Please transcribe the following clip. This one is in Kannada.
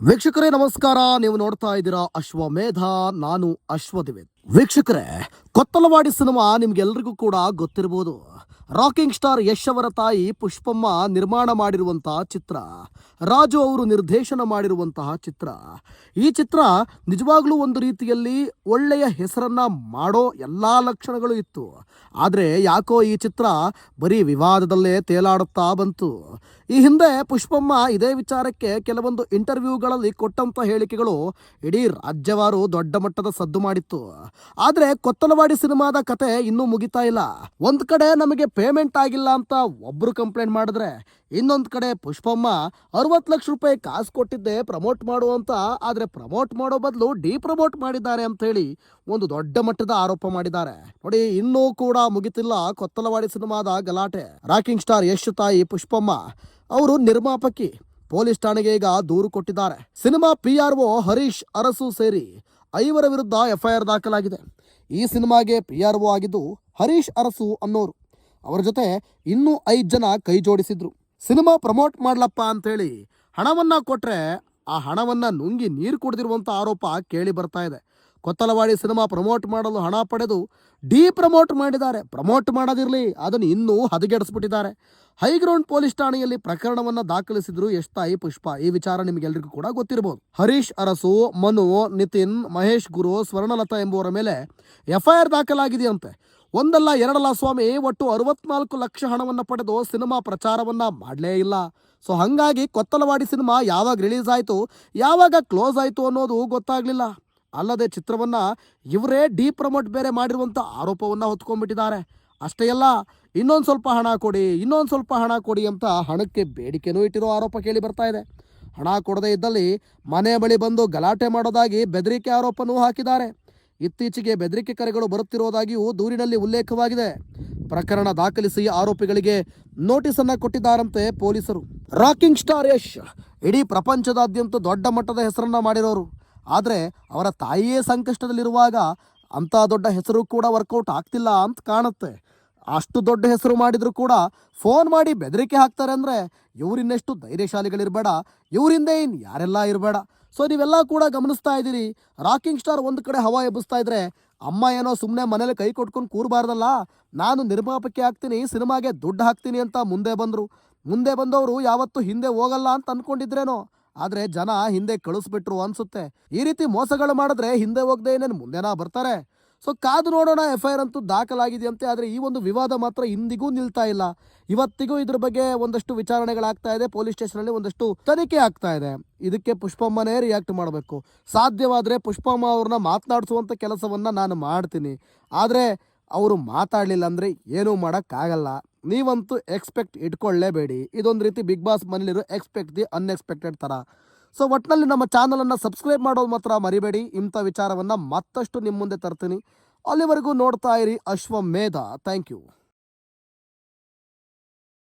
ವೀಕ್ಷಕರೇ ನಮಸ್ಕಾರ. ನೀವು ನೋಡ್ತಾ ಇದ್ದೀರಾ ಅಶ್ವಮೇಧ. ನಾನು ಅಶ್ವದಿವೇದ್. ವೀಕ್ಷಕರೇ, ಕೊತ್ತಲವಾಡಿ ಸಿನಿಮಾ ನಿಮ್ಗೆಲ್ರಿಗೂ ಕೂಡ ಗೊತ್ತಿರಬಹುದು. ರಾಕಿಂಗ್ ಸ್ಟಾರ್ ಯಶ್ ಅವರ ತಾಯಿ ಪುಷ್ಪಮ್ಮ ನಿರ್ಮಾಣ ಮಾಡಿರುವಂತಹ ಚಿತ್ರ, ರಾಜು ಅವರು ನಿರ್ದೇಶನ ಮಾಡಿರುವಂತಹ ಚಿತ್ರ. ಈ ಚಿತ್ರ ನಿಜವಾಗ್ಲೂ ಒಂದು ರೀತಿಯಲ್ಲಿ ಒಳ್ಳೆಯ ಹೆಸರನ್ನ ಮಾಡೋ ಎಲ್ಲಾ ಲಕ್ಷಣಗಳು ಇತ್ತು. ಆದರೆ ಯಾಕೋ ಈ ಚಿತ್ರ ಬರೀ ವಿವಾದದಲ್ಲೇ ತೇಲಾಡುತ್ತಾ ಬಂತು. ಈ ಹಿಂದೆ ಪುಷ್ಪಮ್ಮ ಇದೇ ವಿಚಾರಕ್ಕೆ ಕೆಲವೊಂದು ಇಂಟರ್ವ್ಯೂಗಳಲ್ಲಿ ಕೊಟ್ಟಂತ ಹೇಳಿಕೆಗಳು ಇಡೀ ರಾಜ್ಯವಾರು ದೊಡ್ಡ ಮಟ್ಟದ ಸದ್ದು ಮಾಡಿತ್ತು. ಆದ್ರೆ ಕೊತ್ತಲವಾಡಿ ಸಿನಿಮಾದ ಕತೆ ಇನ್ನೂ ಮುಗಿತಾ ಇಲ್ಲ. ಒಂದ್ ಕಡೆ ನಮಗೆ ಪೇಮೆಂಟ್ ಆಗಿಲ್ಲ ಅಂತ ಒಬ್ರು ಕಂಪ್ಲೇಂಟ್ ಮಾಡಿದ್ರೆ, ಇನ್ನೊಂದ್ ಕಡೆ ಪುಷ್ಪಮ್ಮ 60 ಲಕ್ಷ ರೂಪಾಯಿ ಕಾಸು ಕೊಟ್ಟಿದ್ದೆ ಪ್ರಮೋಟ್ ಮಾಡುವಂತ, ಆದ್ರೆ ಪ್ರಮೋಟ್ ಮಾಡೋ ಬದಲು ಡಿಪ್ರಮೋಟ್ ಮಾಡಿದ್ದಾರೆ ಅಂತ ಹೇಳಿ ಒಂದು ದೊಡ್ಡ ಮಟ್ಟದ ಆರೋಪ ಮಾಡಿದ್ದಾರೆ. ನೋಡಿ, ಇನ್ನೂ ಕೂಡ ಮುಗಿತಿಲ್ಲ ಕೊತ್ತಲವಾಡಿ ಸಿನಿಮಾದ ಗಲಾಟೆ. ರಾಕಿಂಗ್ ಸ್ಟಾರ್ ಯಶ್ ತಾಯಿ ಪುಷ್ಪಮ್ಮ ಅವರು ನಿರ್ಮಾಪಕಿ ಪೊಲೀಸ್ ಠಾಣೆಗೆ ಈಗ ದೂರು ಕೊಟ್ಟಿದ್ದಾರೆ. ಸಿನಿಮಾ PRO ಹರೀಶ್ ಅರಸು ಸೇರಿ 5 ವಿರುದ್ಧ FIR ದಾಖಲಾಗಿದೆ. ಈ ಸಿನಿಮಾಗೆ PRO ಆಗಿದ್ದು ಹರೀಶ್ ಅರಸು ಅನ್ನೋರು. ಅವರ ಜೊತೆ ಇನ್ನೂ 5 ಜನ ಕೈ ಜೋಡಿಸಿದ್ರು. ಸಿನಿಮಾ ಪ್ರಮೋಟ್ ಮಾಡ್ಲಪ್ಪ ಅಂತೇಳಿ ಹಣವನ್ನ ಕೊಟ್ರೆ ಆ ಹಣವನ್ನ ನುಂಗಿ ನೀರು ಕುಡಿದಿರುವಂತ ಆರೋಪ ಕೇಳಿ ಬರ್ತಾ ಇದೆ. ಕೊತ್ತಲವಾಡಿ ಸಿನಿಮಾ ಪ್ರಮೋಟ್ ಮಾಡಲು ಹಣ ಪಡೆದು ಪ್ರಮೋಟ್ ಮಾಡಿದ್ದಾರೆ. ಪ್ರಮೋಟ್ ಮಾಡೋದಿರಲಿ, ಅದನ್ನು ಇನ್ನೂ ಹದಗೆಡಿಸ್ಬಿಟ್ಟಿದ್ದಾರೆ. ಹೈಗ್ರೌಂಡ್ ಪೊಲೀಸ್ ಠಾಣೆಯಲ್ಲಿ ಪ್ರಕರಣವನ್ನ ದಾಖಲಿಸಿದ್ರು ಯಶ್ ತಾಯಿ ಪುಷ್ಪ. ಈ ವಿಚಾರ ನಿಮಗೆಲ್ಲರಿಗೂ ಕೂಡ ಗೊತ್ತಿರಬಹುದು. ಹರೀಶ್ ಅರಸು, ಮನು, ನಿತಿನ್, ಮಹೇಶ್ ಗುರು, ಸ್ವರ್ಣಲತಾ ಎಂಬುವರ ಮೇಲೆ FIR ದಾಖಲಾಗಿದೆಯಂತೆ. ಒಂದಲ್ಲ ಎರಡಲ್ಲ ಸ್ವಾಮಿ, ಒಟ್ಟು 64 ಲಕ್ಷ ಹಣವನ್ನ ಪಡೆದು ಸಿನಿಮಾ ಪ್ರಚಾರವನ್ನ ಮಾಡಲೇ ಇಲ್ಲ. ಸೊ ಹಂಗಾಗಿ ಕೊತ್ತಲವಾಡಿ ಸಿನಿಮಾ ಯಾವಾಗ ರಿಲೀಸ್ ಆಯಿತು, ಯಾವಾಗ ಕ್ಲೋಸ್ ಆಯಿತು ಅನ್ನೋದು ಗೊತ್ತಾಗ್ಲಿಲ್ಲ. ಅಲ್ಲದೆ ಚಿತ್ರವನ್ನ ಇವರೇ ಪ್ರಮೋಟ್ ಬೇರೆ ಮಾಡಿರುವಂಥ ಆರೋಪವನ್ನ ಹೊತ್ಕೊಂಡ್ಬಿಟ್ಟಿದ್ದಾರೆ. ಅಷ್ಟೇ ಅಲ್ಲ, ಇನ್ನೊಂದು ಸ್ವಲ್ಪ ಹಣ ಕೊಡಿ, ಇನ್ನೊಂದು ಸ್ವಲ್ಪ ಹಣ ಕೊಡಿ ಅಂತ ಹಣಕ್ಕೆ ಬೇಡಿಕೆನೂ ಇಟ್ಟಿರೋ ಆರೋಪ ಕೇಳಿ ಬರ್ತಾ ಇದೆ. ಹಣ ಕೊಡದೇ ಇದ್ದಲ್ಲಿ ಮನೆ ಬಳಿ ಬಂದು ಗಲಾಟೆ ಮಾಡೋದಾಗಿ ಬೆದರಿಕೆ ಆರೋಪನೂ ಹಾಕಿದ್ದಾರೆ. ಇತ್ತೀಚೆಗೆ ಬೆದರಿಕೆ ಕರೆಗಳು ಬರುತ್ತಿರುವುದಾಗಿಯೂ ದೂರಿನಲ್ಲಿ ಉಲ್ಲೇಖವಾಗಿದೆ. ಪ್ರಕರಣ ದಾಖಲಿಸಿ ಆರೋಪಿಗಳಿಗೆ ನೋಟಿಸ್ ಅನ್ನ ಕೊಟ್ಟಿದ್ದಾರಂತೆ ಪೊಲೀಸರು. ರಾಕಿಂಗ್ ಸ್ಟಾರ್ ಯಶ್ ಇಡೀ ಪ್ರಪಂಚದಾದ್ಯಂತ ದೊಡ್ಡ ಮಟ್ಟದ ಹೆಸರನ್ನ ಮಾಡಿರೋರು. ಆದರೆ ಅವರ ತಾಯಿಯೇ ಸಂಕಷ್ಟದಲ್ಲಿರುವಾಗ ಅಂಥ ದೊಡ್ಡ ಹೆಸರು ಕೂಡ ವರ್ಕೌಟ್ ಆಗ್ತಿಲ್ಲ ಅಂತ ಕಾಣುತ್ತೆ. ಅಷ್ಟು ದೊಡ್ಡ ಹೆಸರು ಮಾಡಿದ್ರು ಕೂಡ ಫೋನ್ ಮಾಡಿ ಬೆದರಿಕೆ ಹಾಕ್ತಾರೆ ಅಂದರೆ ಇವರಿನ್ನೆಷ್ಟು ಧೈರ್ಯಶಾಲಿಗಳಿರಬೇಡ, ಇವರಿಂದ ಇನ್ನು ಯಾರೆಲ್ಲ ಇರಬೇಡ. ಸೊ ನೀವೆಲ್ಲ ಕೂಡ ಗಮನಿಸ್ತಾ ಇದ್ದೀರಿ, ರಾಕಿಂಗ್ ಸ್ಟಾರ್ ಒಂದು ಕಡೆ ಹವಾ ಎಬ್ಬಿಸ್ತಾ ಇದ್ರೆ ಅಮ್ಮ ಏನೋ ಸುಮ್ಮನೆ ಮನೇಲಿ ಕೈ ಕೊಟ್ಕೊಂಡು ಕೂರಬಾರ್ದಲ್ಲ, ನಾನು ನಿರ್ಮಾಪಕಿ ಆಗ್ತೀನಿ, ಸಿನಿಮಾಗೆ ದುಡ್ಡು ಹಾಕ್ತೀನಿ ಅಂತ ಮುಂದೆ ಬಂದರು. ಮುಂದೆ ಬಂದವರು ಯಾವತ್ತೂ ಹಿಂದೆ ಹೋಗಲ್ಲ ಅಂತ ಅಂದ್ಕೊಂಡಿದ್ರೇನೋ, ಆದರೆ ಜನ ಹಿಂದೆ ಕಳಿಸ್ಬಿಟ್ರು ಅನ್ಸುತ್ತೆ. ಈ ರೀತಿ ಮೋಸಗಳು ಮಾಡಿದ್ರೆ ಹಿಂದೆ ಹೋಗದೆ ಏನೇನು ಮುಂದೆನಾ ಬರ್ತಾರೆ. ಸೊ ಕಾದು ನೋಡೋಣ. FIR ಅಂತೂ ದಾಖಲಾಗಿದೆಯಂತೆ. ಆದರೆ ಈ ಒಂದು ವಿವಾದ ಮಾತ್ರ ಇಂದಿಗೂ ನಿಲ್ತಾ ಇಲ್ಲ. ಇವತ್ತಿಗೂ ಇದ್ರ ಬಗ್ಗೆ ಒಂದಷ್ಟು ವಿಚಾರಣೆಗಳಾಗ್ತಾ ಇದೆ. ಪೊಲೀಸ್ ಸ್ಟೇಷನಲ್ಲಿ ಒಂದಷ್ಟು ತನಿಖೆ ಆಗ್ತಾ ಇದೆ. ಇದಕ್ಕೆ ಪುಷ್ಪಮ್ಮನೇ ರಿಯಾಕ್ಟ್ ಮಾಡಬೇಕು. ಸಾಧ್ಯವಾದರೆ ಪುಷ್ಪಮ್ಮ ಅವ್ರನ್ನ ಮಾತನಾಡಿಸುವಂಥ ಕೆಲಸವನ್ನ ನಾನು ಮಾಡ್ತೀನಿ. ಆದರೆ ಅವರು ಮಾತಾಡಲಿಲ್ಲ ಅಂದರೆ ಏನೂ ಮಾಡೋಕ್ಕಾಗಲ್ಲ. ನೀವಂತೂ ಎಕ್ಸ್ಪೆಕ್ಟ್ ಇಟ್ಕೊಳ್ಳೇಬೇಡಿ. ಇದೊಂದು ರೀತಿ ಬಿಗ್ ಬಾಸ್ ಮನೇಲಿರೋ ಎಕ್ಸ್ಪೆಕ್ಟ್ ದಿ ಅನ್ಎಕ್ಸ್ಪೆಕ್ಟೆಡ್ ಥರ. ಸೊ ಒಟ್ಟಿನಲ್ಲಿ ನಮ್ಮ ಚಾನಲನ್ನು ಸಬ್ಸ್ಕ್ರೈಬ್ ಮಾಡೋದು ಮಾತ್ರ ಮರಿಬೇಡಿ. ಇಂಥ ವಿಚಾರವನ್ನು ಮತ್ತಷ್ಟು ನಿಮ್ಮ ಮುಂದೆ ತರ್ತೀನಿ. ಅಲ್ಲಿವರೆಗೂ ನೋಡ್ತಾ ಇರಿ ಅಶ್ವಮೇಧ. Thank you.